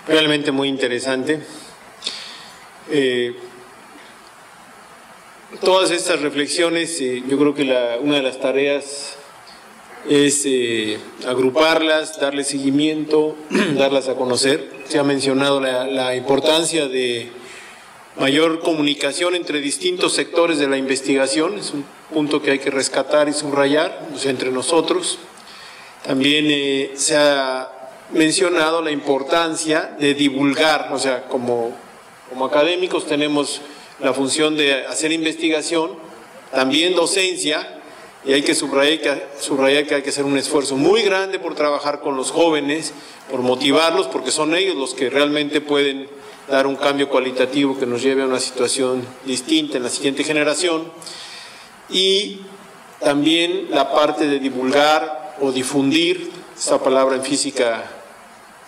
realmente muy interesante. Todas estas reflexiones, yo creo que una de las tareas es agruparlas, darle seguimiento, darlas a conocer. Se ha mencionado la importancia de mayor comunicación entre distintos sectores de la investigación, es un punto que hay que rescatar y subrayar, o sea, entre nosotros. También se ha mencionado la importancia de divulgar, o sea, como académicos tenemos la función de hacer investigación, también docencia, y hay que subrayar que hay que hacer un esfuerzo muy grande por trabajar con los jóvenes, por motivarlos, porque son ellos los que realmente pueden dar un cambio cualitativo que nos lleve a una situación distinta en la siguiente generación. Y también la parte de divulgar o difundir, esta palabra en física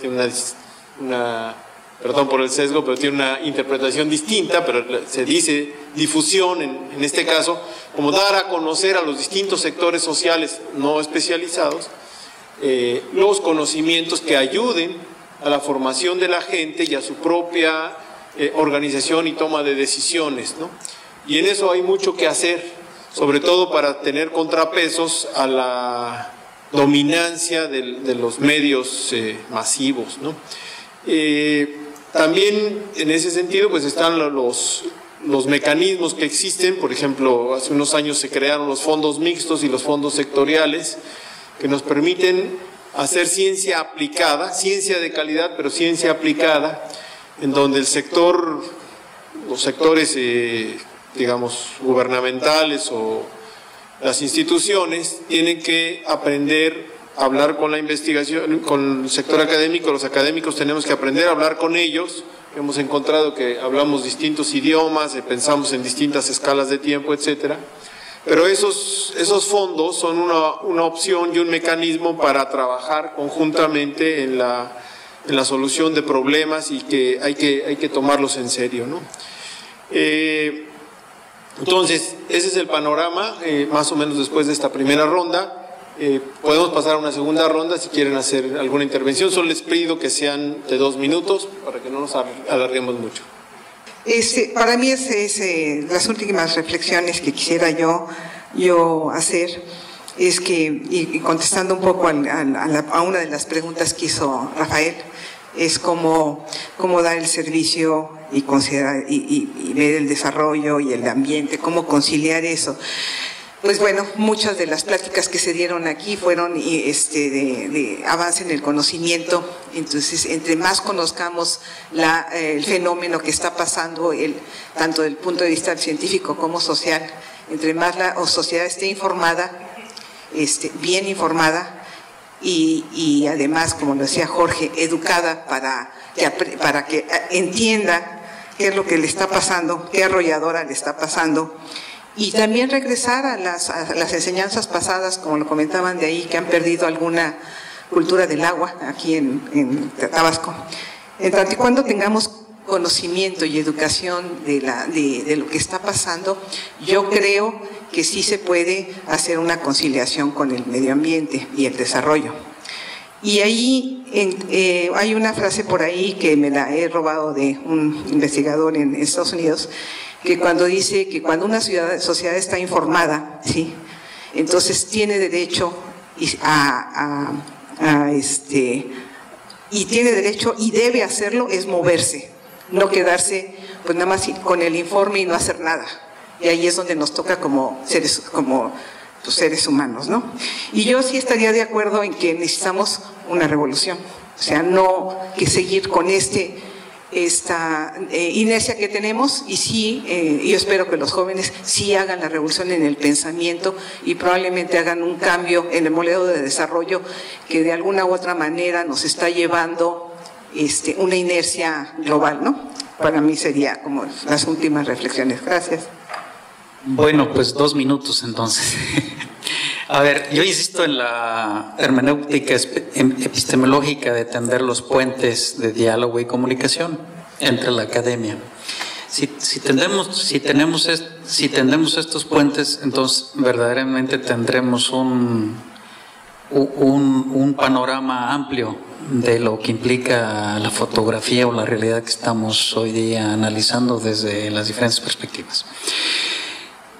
tiene perdón por el sesgo, pero tiene una interpretación distinta, pero se dice difusión en este caso, como dar a conocer a los distintos sectores sociales no especializados los conocimientos que ayuden a la formación de la gente y a su propia organización y toma de decisiones, ¿no? Y en eso hay mucho que hacer, sobre todo para tener contrapesos a la dominancia de los medios masivos, ¿no? También en ese sentido pues están los mecanismos que existen. Por ejemplo, hace unos años se crearon los fondos mixtos y los fondos sectoriales que nos permiten hacer ciencia aplicada, ciencia de calidad, pero ciencia aplicada, en donde los sectores, digamos, gubernamentales o las instituciones tienen que aprender a hablar con la investigación, con el sector académico. Los académicos tenemos que aprender a hablar con ellos. Hemos encontrado que hablamos distintos idiomas, pensamos en distintas escalas de tiempo, etcétera. Pero esos fondos son una opción y un mecanismo para trabajar conjuntamente en la solución de problemas, y que hay que tomarlos en serio, ¿no? Entonces, ese es el panorama, más o menos después de esta primera ronda. Podemos pasar a una segunda ronda si quieren hacer alguna intervención. Solo les pido que sean de 2 minutos para que no nos alarguemos mucho. Para mí las últimas reflexiones que quisiera yo hacer es que, y contestando un poco a una de las preguntas que hizo Rafael, es cómo dar el servicio y considerar y ver el desarrollo y el ambiente, cómo conciliar eso. Pues bueno, muchas de las pláticas que se dieron aquí fueron de avance en el conocimiento. Entonces, entre más conozcamos el fenómeno que está pasando, tanto desde el punto de vista científico como social, entre más la sociedad esté informada, bien informada, y además, como lo decía Jorge, educada para que entienda qué es lo que le está pasando, qué arrolladora le está pasando. Y también regresar a las enseñanzas pasadas, como lo comentaban de ahí, que han perdido alguna cultura del agua aquí en Tabasco. En tanto y cuando tengamos conocimiento y educación de lo que está pasando, yo creo que sí se puede hacer una conciliación con el medio ambiente y el desarrollo. Y ahí hay una frase por ahí que me la he robado de un investigador en Estados Unidos, que cuando dice que cuando una sociedad está informada, ¿sí?, entonces tiene derecho y tiene derecho y debe hacerlo, es moverse, no quedarse pues nada más con el informe y no hacer nada. Y ahí es donde nos toca como seres humanos, ¿no? Y yo sí estaría de acuerdo en que necesitamos una revolución, o sea, no que seguir con esta inercia que tenemos. Y sí, yo espero que los jóvenes sí hagan la revolución en el pensamiento y probablemente hagan un cambio en el modelo de desarrollo que de alguna u otra manera nos está llevando una inercia global, ¿no? Para mí sería como las últimas reflexiones. Gracias. Bueno, pues 2 minutos entonces. A ver, yo insisto en la hermenéutica epistemológica de tender los puentes de diálogo y comunicación entre la academia. Si tendemos estos puentes, entonces verdaderamente tendremos un panorama amplio de lo que implica la fotografía o la realidad que estamos hoy día analizando desde las diferentes perspectivas.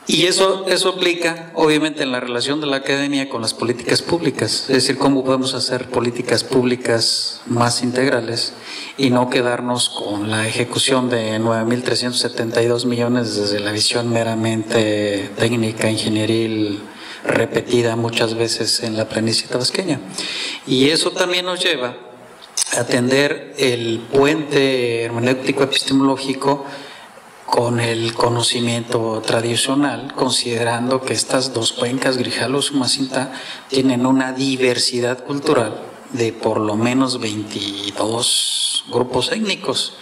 Y eso aplica obviamente en la relación de la academia con las políticas públicas, es decir, cómo podemos hacer políticas públicas más integrales y no quedarnos con la ejecución de 9.372 millones desde la visión meramente técnica, ingenieril, repetida muchas veces en la planicie tabasqueña. Y eso también nos lleva a atender el puente hermenéutico epistemológico con el conocimiento tradicional, considerando que estas dos cuencas, Grijalva-Usumacinta, tienen una diversidad cultural de por lo menos 22 grupos étnicos,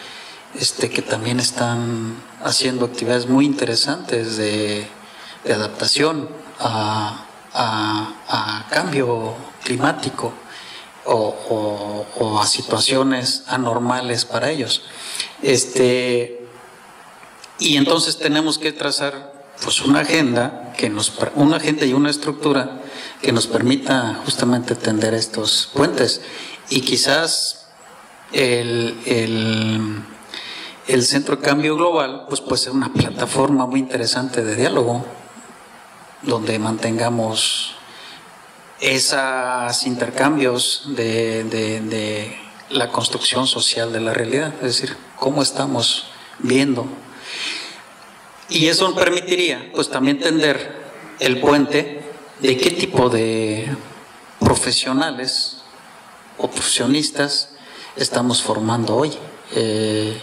que también están haciendo actividades muy interesantes de adaptación a cambio climático o a situaciones anormales para ellos. Y entonces tenemos que trazar pues una agenda y una estructura que nos permita justamente tender estos puentes. Y quizás el Centro de Cambio Global pues puede ser una plataforma muy interesante de diálogo, donde mantengamos esos intercambios de la construcción social de la realidad, es decir, cómo estamos viendo. Y eso permitiría pues también tender el puente de qué tipo de profesionales o profesionistas estamos formando hoy, en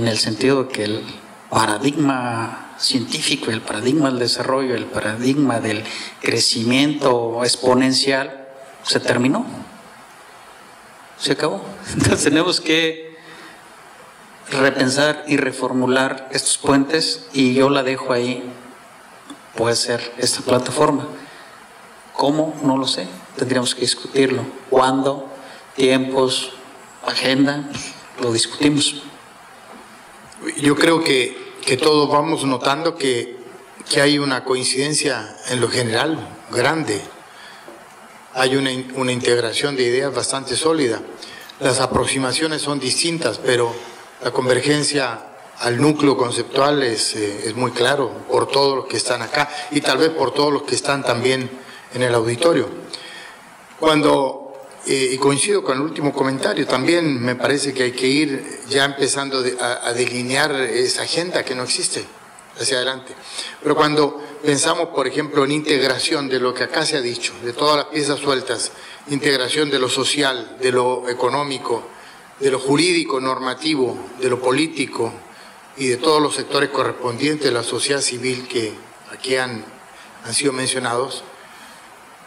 el sentido de que el paradigma científico, el paradigma del desarrollo, el paradigma del crecimiento exponencial se terminó, se acabó. Entonces tenemos que repensar y reformular estos puentes, y yo la dejo ahí, puede ser esta plataforma. ¿Cómo? No lo sé, tendríamos que discutirlo. ¿Cuándo? ¿Tiempos? ¿Agenda? Lo discutimos. Yo creo que todos vamos notando que hay una coincidencia en lo general grande. Hay una integración de ideas bastante sólida. Las aproximaciones son distintas, pero la convergencia al núcleo conceptual es muy claro por todos los que están acá y tal vez por todos los que están también en el auditorio. Y coincido con el último comentario, también me parece que hay que ir ya empezando a delinear esa agenda que no existe hacia adelante. Pero cuando pensamos, por ejemplo, en integración de lo que acá se ha dicho, de todas las piezas sueltas, integración de lo social, de lo económico, de lo jurídico, normativo, de lo político y de todos los sectores correspondientes de la sociedad civil que aquí han sido mencionados.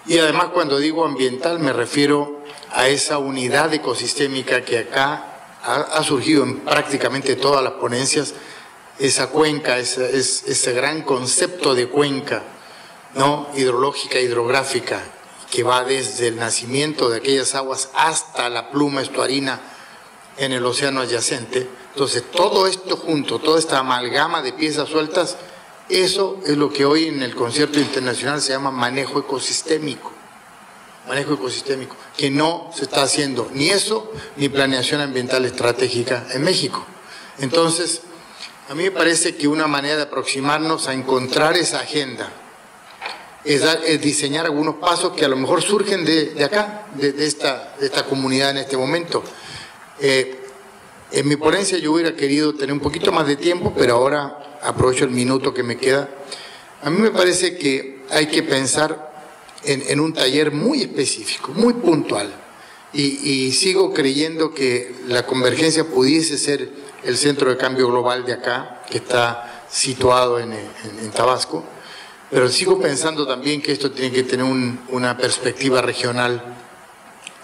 Y además, cuando digo ambiental me refiero a esa unidad ecosistémica que acá ha surgido en prácticamente todas las ponencias, esa cuenca, ese gran concepto de cuenca, ¿no?, hidrológica, hidrográfica, que va desde el nacimiento de aquellas aguas hasta la pluma estuarina en el océano adyacente. Entonces, todo esto junto, toda esta amalgama de piezas sueltas, eso es lo que hoy en el concierto internacional se llama manejo ecosistémico. Manejo ecosistémico, que no se está haciendo ni eso, ni planeación ambiental estratégica en México. Entonces, a mí me parece que una manera de aproximarnos a encontrar esa agenda es diseñar algunos pasos que a lo mejor surgen de acá, de esta comunidad en este momento. En mi ponencia yo hubiera querido tener un poquito más de tiempo, pero ahora aprovecho el minuto que me queda. A mí me parece que hay que pensar en un taller muy específico, muy puntual, y sigo creyendo que la convergencia pudiese ser el Centro de Cambio Global de acá, que está situado en Tabasco, pero sigo pensando también que esto tiene que tener una perspectiva regional,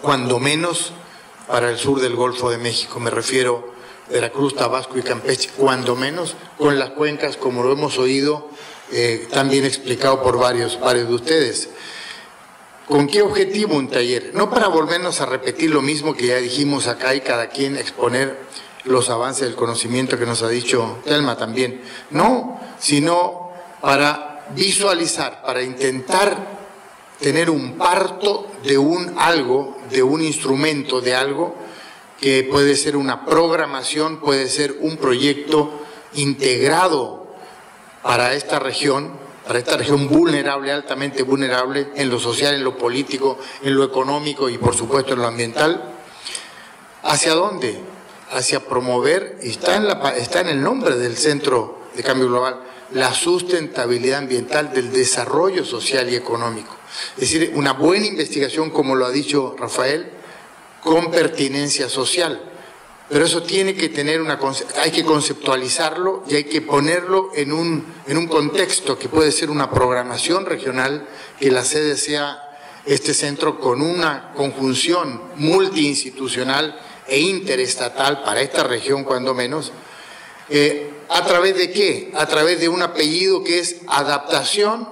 cuando menos para el sur del Golfo de México, me refiero a Veracruz, Tabasco y Campeche, cuando menos con las cuencas, como lo hemos oído también explicado por varios de ustedes. ¿Con qué objetivo un taller? No para volvernos a repetir lo mismo que ya dijimos acá y cada quien exponer los avances del conocimiento que nos ha dicho Telma también, no, sino para visualizar, para intentar tener un parto de un algo, de un instrumento, de algo que puede ser una programación, puede ser un proyecto integrado para esta región vulnerable, altamente vulnerable, en lo social, en lo político, en lo económico y por supuesto en lo ambiental. ¿Hacia dónde? Hacia promover, y está en el nombre del Centro de Cambio Global, la sustentabilidad ambiental del desarrollo social y económico. Es decir, una buena investigación, como lo ha dicho Rafael, con pertinencia social. Pero eso tiene que tener hay que conceptualizarlo y hay que ponerlo en un contexto que puede ser una programación regional, que la sede sea este centro con una conjunción multiinstitucional e interestatal para esta región, cuando menos. ¿A través de qué? A través de un apellido que es adaptación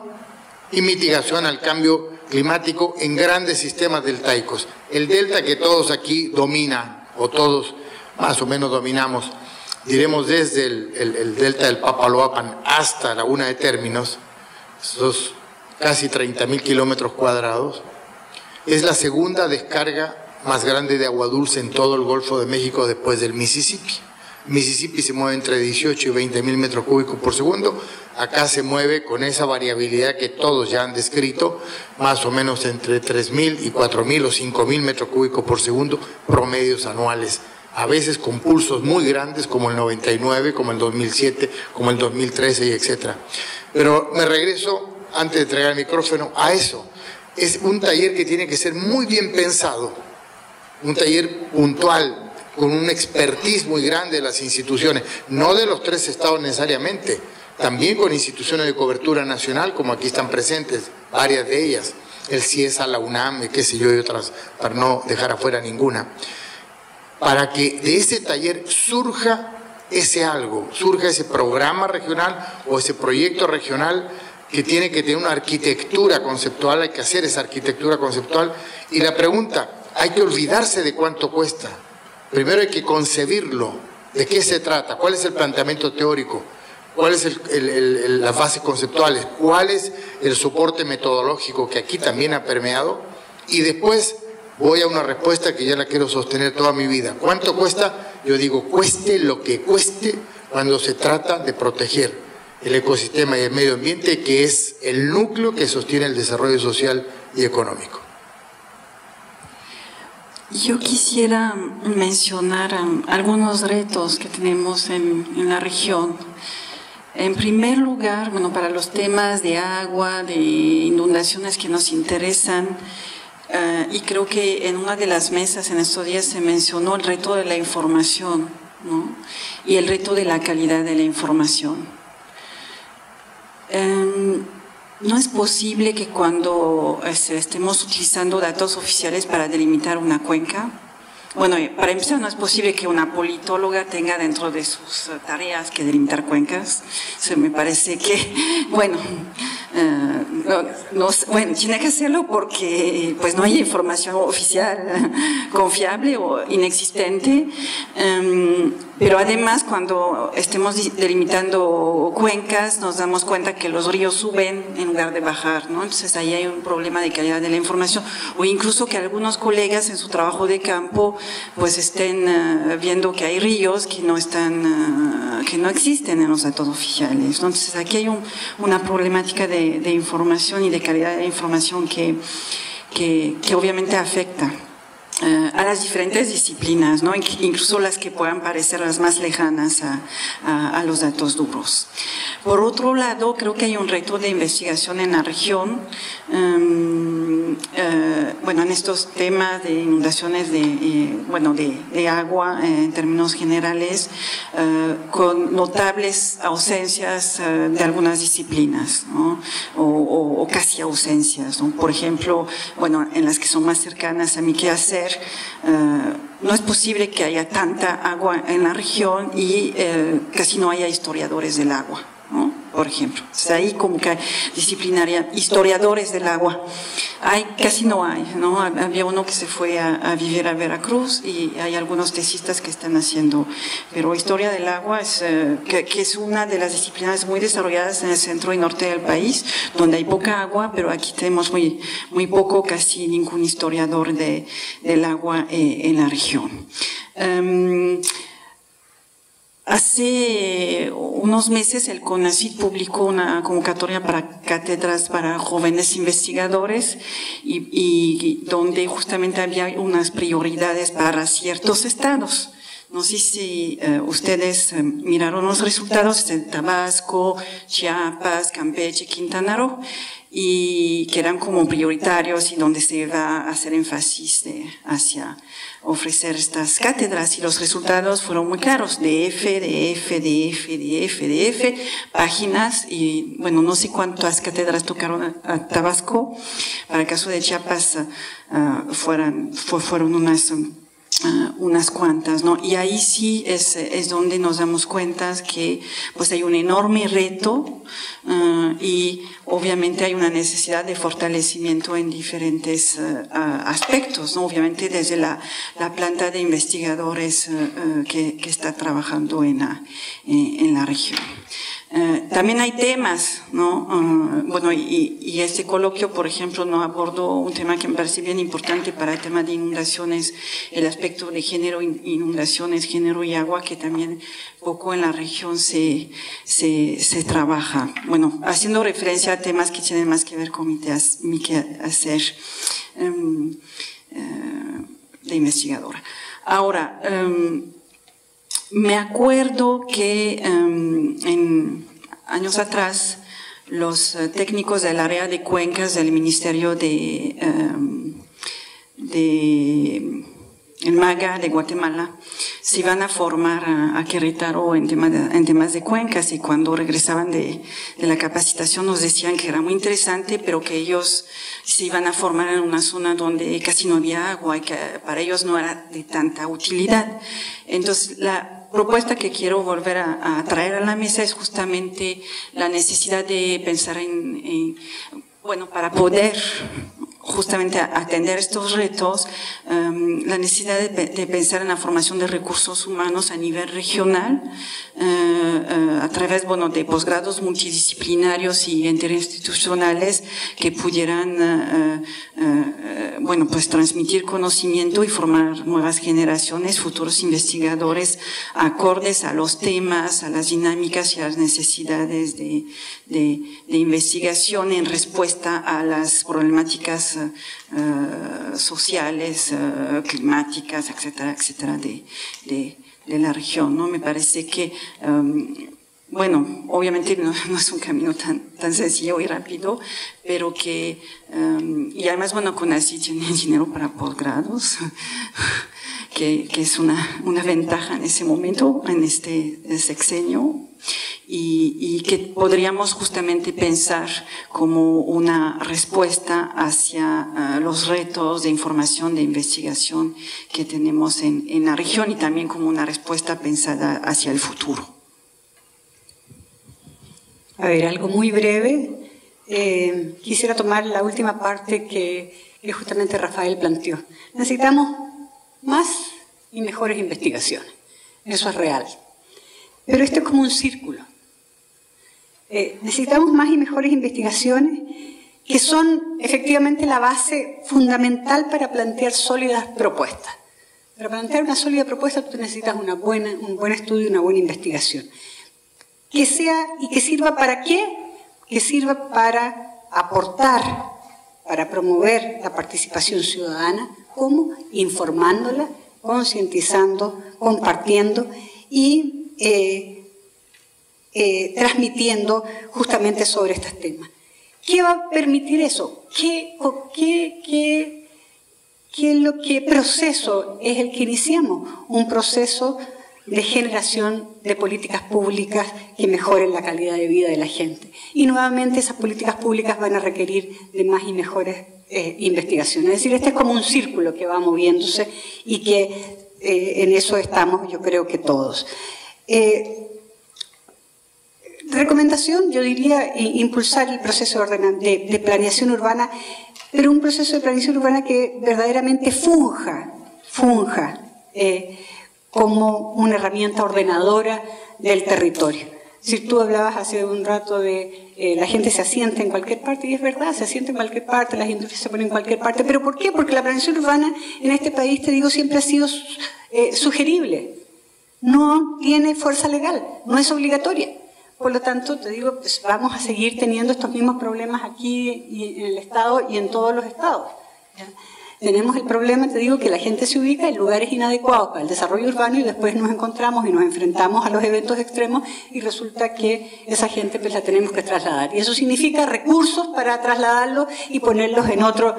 y mitigación al cambio climático en grandes sistemas deltaicos. El delta que todos aquí dominan, o todos más o menos dominamos, diremos desde el delta del Papaloapan hasta Laguna de Términos, esos casi 30.000 kilómetros cuadrados, es la segunda descarga más grande de agua dulce en todo el Golfo de México después del Mississippi. Mississippi se mueve entre 18 y 20.000 metros cúbicos por segundo, acá se mueve con esa variabilidad que todos ya han descrito, más o menos entre 3.000 y 4.000 o 5.000 metros cúbicos por segundo, promedios anuales, a veces con pulsos muy grandes como el 99, como el 2007, como el 2013 y etcétera. Pero me regreso, antes de entregar el micrófono, a eso. Es un taller que tiene que ser muy bien pensado, un taller puntual, con un expertise muy grande de las instituciones, no de los 3 estados necesariamente, también con instituciones de cobertura nacional, como aquí están presentes, varias de ellas, el CIESA, la UNAM, qué sé yo, y otras, para no dejar afuera ninguna, para que de ese taller surja ese algo, surja ese programa regional o ese proyecto regional que tiene que tener una arquitectura conceptual, hay que hacer esa arquitectura conceptual, y la pregunta, hay que olvidarse de cuánto cuesta. Primero hay que concebirlo, de qué se trata, cuál es el planteamiento teórico, cuáles son las bases conceptuales, cuál es el soporte metodológico que aquí también ha permeado, y después voy a una respuesta que ya la quiero sostener toda mi vida. ¿Cuánto cuesta? Yo digo, cueste lo que cueste cuando se trata de proteger el ecosistema y el medio ambiente, que es el núcleo que sostiene el desarrollo social y económico. Yo quisiera mencionar algunos retos que tenemos en la región. En primer lugar, bueno, para los temas de agua, de inundaciones que nos interesan, y creo que en una de las mesas en estos días se mencionó el reto de la información, ¿no? Y el reto de la calidad de la información. No es posible que cuando estemos utilizando datos oficiales para delimitar una cuenca, bueno, para empezar, no es posible que una politóloga tenga dentro de sus tareas que delimitar cuencas. Eso me parece que, bueno, bueno, tiene que hacerlo porque pues no hay información oficial confiable o inexistente, pero además cuando estemos delimitando cuencas nos damos cuenta que los ríos suben en lugar de bajar, ¿no? Entonces ahí hay un problema de calidad de la información, o incluso que algunos colegas en su trabajo de campo pues estén viendo que hay ríos que no existen en los datos oficiales. Entonces aquí hay una problemática de información y de calidad de información que obviamente afecta a las diferentes disciplinas, ¿no? Incluso las que puedan parecer las más lejanas a los datos duros. Por otro lado, creo que hay un reto de investigación en la región, bueno, en estos temas de inundaciones de agua en términos generales, con notables ausencias de algunas disciplinas, ¿no? o casi ausencias, ¿no? Por ejemplo, bueno, en las que son más cercanas a mi quehacer, no es posible que haya tanta agua en la región y casi no haya historiadores del agua, ¿no? Por ejemplo, ahí como que disciplinaria, historiadores del agua. casi no hay, ¿no? Había uno que se fue a vivir a Veracruz y hay algunos tesistas que están haciendo, pero historia del agua que es una de las disciplinas muy desarrolladas en el centro y norte del país, donde hay poca agua, pero aquí tenemos muy poco, casi ningún historiador del agua en la región. Hace unos meses el CONACYT publicó una convocatoria para cátedras para jóvenes investigadores y donde justamente había unas prioridades para ciertos estados. No sé si ustedes miraron los resultados de Tabasco, Chiapas, Campeche, Quintana Roo, y que eran como prioritarios y donde se iba a hacer énfasis hacia ofrecer estas cátedras, y los resultados fueron muy claros, DF, páginas, y bueno, no sé cuántas cátedras tocaron a Tabasco. Para el caso de Chiapas fueron unas cuantas, ¿no? Y ahí sí es donde nos damos cuenta que pues hay un enorme reto y obviamente hay una necesidad de fortalecimiento en diferentes aspectos, ¿no? Obviamente desde la planta de investigadores que está trabajando en la región. También hay temas, ¿no? Bueno, y este coloquio, por ejemplo, no abordó un tema que me parece bien importante para el tema de inundaciones, el aspecto de género, inundaciones, género y agua, que también poco en la región se trabaja. Bueno, haciendo referencia a temas que tienen más que ver con mi quehacer de investigadora. Ahora, me acuerdo que en años atrás los técnicos del área de cuencas del Ministerio de el MAGA de Guatemala se iban a formar a Querétaro en temas de cuencas, y cuando regresaban de la capacitación nos decían que era muy interesante, pero que ellos se iban a formar en una zona donde casi no había agua y que para ellos no era de tanta utilidad. Entonces, la propuesta que quiero volver a traer a la mesa es justamente la necesidad de pensar bueno, para poder justamente atender estos retos, la necesidad de pensar en la formación de recursos humanos a nivel regional, a través, bueno, de posgrados multidisciplinarios y interinstitucionales que pudieran, bueno, pues transmitir conocimiento y formar nuevas generaciones, futuros investigadores acordes a los temas, a las dinámicas y a las necesidades de investigación en respuesta a las problemáticas sociales, climáticas, etcétera, etcétera, de la región, ¿no? Me parece que, bueno, obviamente no es un camino tan sencillo y rápido, pero que, y además, bueno, CONACYT tiene dinero para posgrados, que es una ventaja en ese momento, en este sexenio, y que podríamos justamente pensar como una respuesta hacia los retos de información, de investigación que tenemos en la región, y también como una respuesta pensada hacia el futuro. A ver, algo muy breve. Quisiera tomar la última parte que justamente Rafael planteó. Necesitamos más y mejores investigaciones. Eso es real. Pero esto es como un círculo. Necesitamos más y mejores investigaciones que son efectivamente la base fundamental para plantear sólidas propuestas. Para plantear una sólida propuesta tú necesitas un buen estudio y una buena investigación. Que sea y que sirva para qué? Que sirva para aportar, para promover la participación ciudadana, ¿cómo? Informándola, concientizando, compartiendo y transmitiendo justamente sobre estos temas. ¿Qué va a permitir eso? ¿Qué proceso es el que iniciamos? Un proceso de generación de políticas públicas que mejoren la calidad de vida de la gente. Y nuevamente esas políticas públicas van a requerir de más y mejores investigaciones. Es decir, este es como un círculo que va moviéndose y que en eso estamos, yo creo que todos. Recomendación, yo diría, impulsar el proceso de planeación urbana, pero un proceso de planificación urbana que verdaderamente funja como una herramienta ordenadora del territorio. Si tú hablabas hace un rato de la gente se asienta en cualquier parte, y es verdad, se asienta en cualquier parte, las industrias se ponen en cualquier parte, pero ¿por qué? Porque la planificación urbana en este país, te digo, siempre ha sido sugerible, no tiene fuerza legal, no es obligatoria. Por lo tanto, te digo, pues vamos a seguir teniendo estos mismos problemas aquí y en el Estado y en todos los estados, ¿ya? Tenemos el problema, te digo, que la gente se ubica en lugares inadecuados para el desarrollo urbano y después nos encontramos y nos enfrentamos a los eventos extremos y resulta que esa gente pues la tenemos que trasladar. Y eso significa recursos para trasladarlos y ponerlos en otro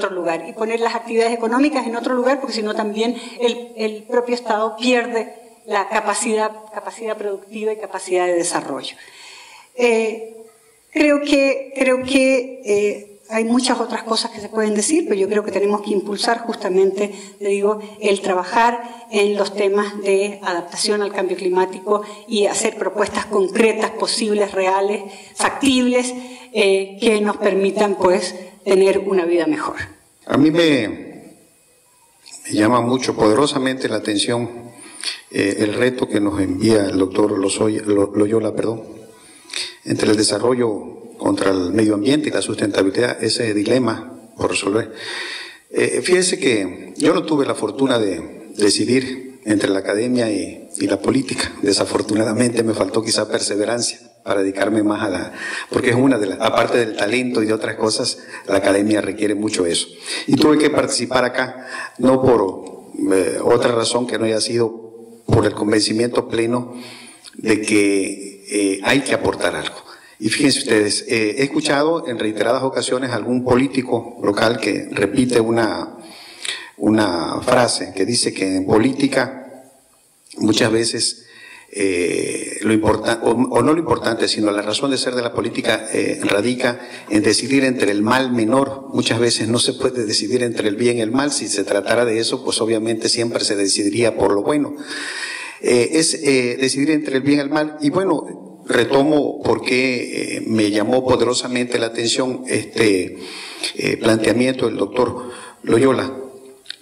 lugar. Y poner las actividades económicas en otro lugar, porque si no también el propio Estado pierde la capacidad productiva y capacidad de desarrollo. Creo que hay muchas otras cosas que se pueden decir, pero yo creo que tenemos que impulsar justamente, te digo, el trabajar en los temas de adaptación al cambio climático y hacer propuestas concretas, posibles, reales, factibles, que nos permitan, pues, tener una vida mejor. A mí me llama mucho, poderosamente la atención el reto que nos envía el doctor Loyola, entre el desarrollo contra el medio ambiente y la sustentabilidad, ese dilema por resolver. Fíjense que yo no tuve la fortuna de decidir entre la academia y la política. Desafortunadamente me faltó quizá perseverancia para dedicarme más a la... porque es una de las... aparte del talento y de otras cosas, la academia requiere mucho eso. Y tuve que participar acá, no por otra razón que no haya sido por el convencimiento pleno de que hay que aportar algo. Y fíjense ustedes, he escuchado en reiteradas ocasiones a algún político local que repite una frase que dice que en política muchas veces lo importante, o no lo importante, sino la razón de ser de la política radica en decidir entre el mal menor. Muchas veces no se puede decidir entre el bien y el mal. Si se tratara de eso, pues obviamente siempre se decidiría por lo bueno. Es decidir entre el bien y el mal. Y bueno, retomo porque me llamó poderosamente la atención este planteamiento del doctor Loyola,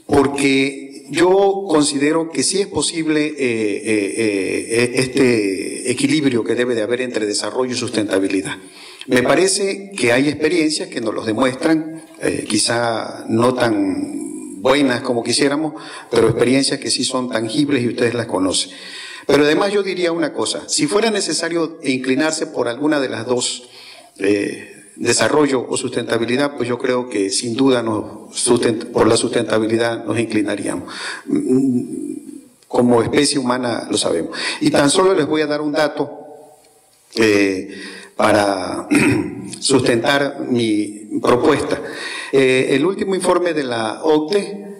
porque yo considero que sí es posible este equilibrio que debe de haber entre desarrollo y sustentabilidad. Me parece que hay experiencias que nos los demuestran, quizá no tan buenas como quisiéramos, pero experiencias que sí son tangibles y ustedes las conocen. Pero además yo diría una cosa, si fuera necesario inclinarse por alguna de las dos, desarrollo o sustentabilidad, pues yo creo que sin duda por la sustentabilidad nos inclinaríamos. Como especie humana lo sabemos. Y tan solo les voy a dar un dato para sustentar mi propuesta. El último informe de la OCDE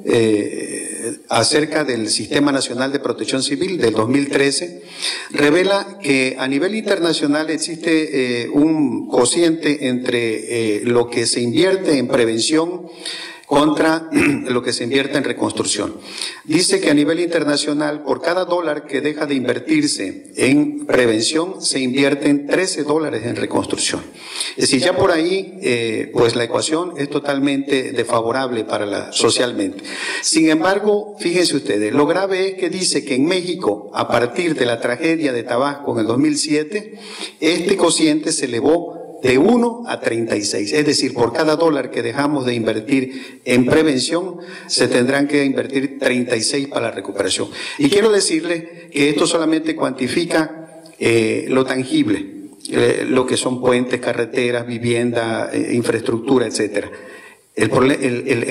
acerca del Sistema Nacional de Protección Civil del 2013 revela que a nivel internacional existe un cociente entre lo que se invierte en prevención contra lo que se invierte en reconstrucción. Dice que a nivel internacional, por cada dólar que deja de invertirse en prevención, se invierten 13 dólares en reconstrucción. Es decir, ya por ahí, pues la ecuación es totalmente desfavorable socialmente. Sin embargo, fíjense ustedes, lo grave es que dice que en México, a partir de la tragedia de Tabasco en el 2007, este cociente se elevó de 1 a 36, es decir, por cada dólar que dejamos de invertir en prevención, se tendrán que invertir 36 para la recuperación. Y quiero decirles que esto solamente cuantifica lo tangible, lo que son puentes, carreteras, vivienda, infraestructura, etcétera. El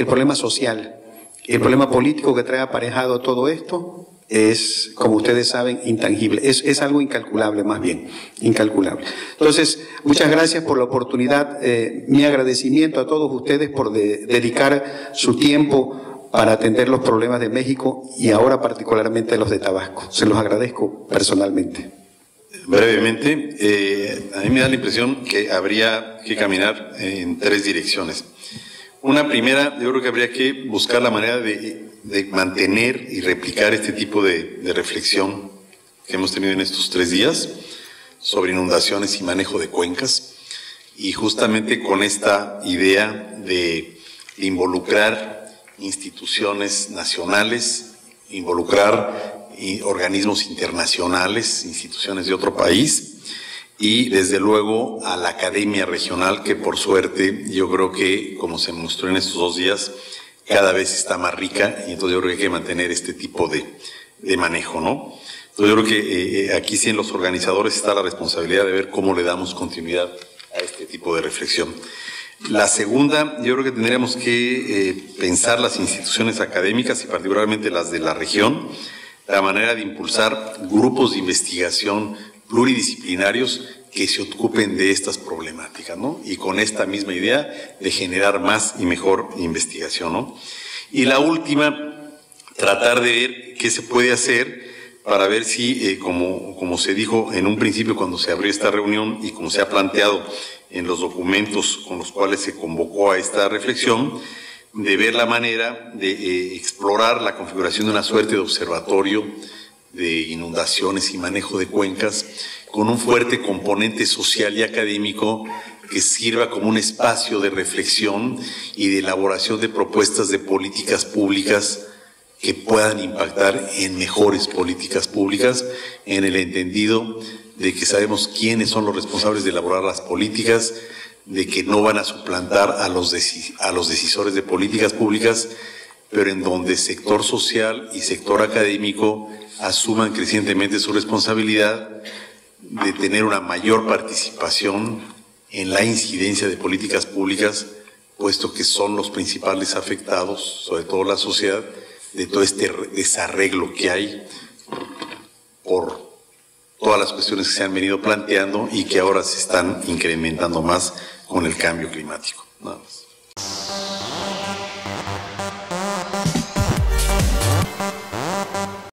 problema social, el problema político que trae aparejado todo esto es, como ustedes saben, intangible. Es algo incalculable, más bien, incalculable. Entonces, muchas gracias por la oportunidad. Mi agradecimiento a todos ustedes por dedicar su tiempo para atender los problemas de México y ahora particularmente los de Tabasco. Se los agradezco personalmente. Brevemente, a mí me da la impresión que habría que caminar en 3 direcciones. Una primera, yo creo que habría que buscar la manera de mantener y replicar este tipo de reflexión que hemos tenido en estos 3 días sobre inundaciones y manejo de cuencas, y justamente con esta idea de involucrar instituciones nacionales, involucrar organismos internacionales, instituciones de otro país, y desde luego a la academia regional, que por suerte yo creo que, como se mostró en estos 2 días, cada vez está más rica, y entonces yo creo que hay que mantener este tipo de manejo, ¿no? Entonces yo creo que aquí sí en los organizadores está la responsabilidad de ver cómo le damos continuidad a este tipo de reflexión. La segunda, yo creo que tendríamos que pensar las instituciones académicas y particularmente las de la región, la manera de impulsar grupos de investigación pluridisciplinarios que se ocupen de estas problemáticas, ¿no? Y con esta misma idea de generar más y mejor investigación, ¿no? Y la última, tratar de ver qué se puede hacer para ver si, como se dijo en un principio cuando se abrió esta reunión y como se ha planteado en los documentos con los cuales se convocó a esta reflexión, de ver la manera de explorar la configuración de una suerte de observatorio de inundaciones y manejo de cuencas con un fuerte componente social y académico que sirva como un espacio de reflexión y de elaboración de propuestas de políticas públicas que puedan impactar en mejores políticas públicas, en el entendido de que sabemos quiénes son los responsables de elaborar las políticas, de que no van a suplantar a los decisores de políticas públicas, pero en donde sector social y sector académico asuman crecientemente su responsabilidad de tener una mayor participación en la incidencia de políticas públicas, puesto que son los principales afectados, sobre todo la sociedad, de todo este desarreglo que hay por todas las cuestiones que se han venido planteando y que ahora se están incrementando más con el cambio climático. Nada más.